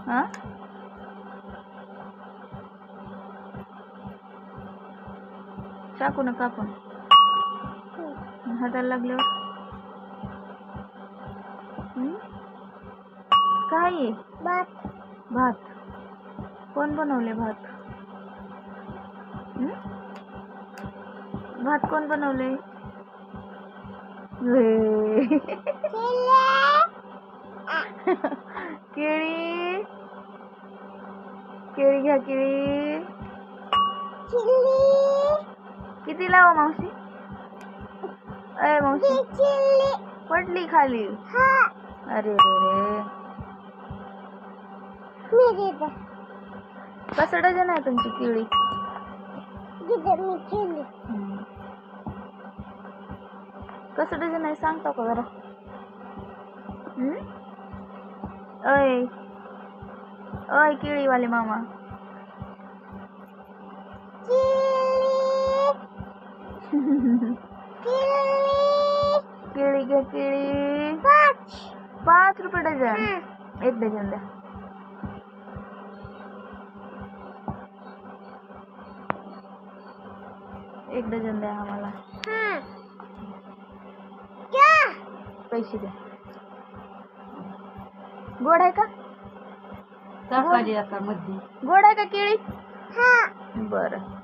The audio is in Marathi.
हा चाकू न कापून हाताला लागल्यावर काय आहे? भात. कोण बनवले भात? भात कोण बनवले? केळी केळी घ्या केळी. किती लावा मावशी? अय मावशी पडली खाली. अरे रे कसं डझन आहे तुमची केळी? कसं डझन आहे सांगता का जरा? अय अय केळीवाले मामा. केळी घ्या केळी. 5 रुपये डझन. 1 डझन द्या. एक डझन द्या आम्हाला. पैसे द्या. गोड आहे का? गोड आहे का केळी? बरं.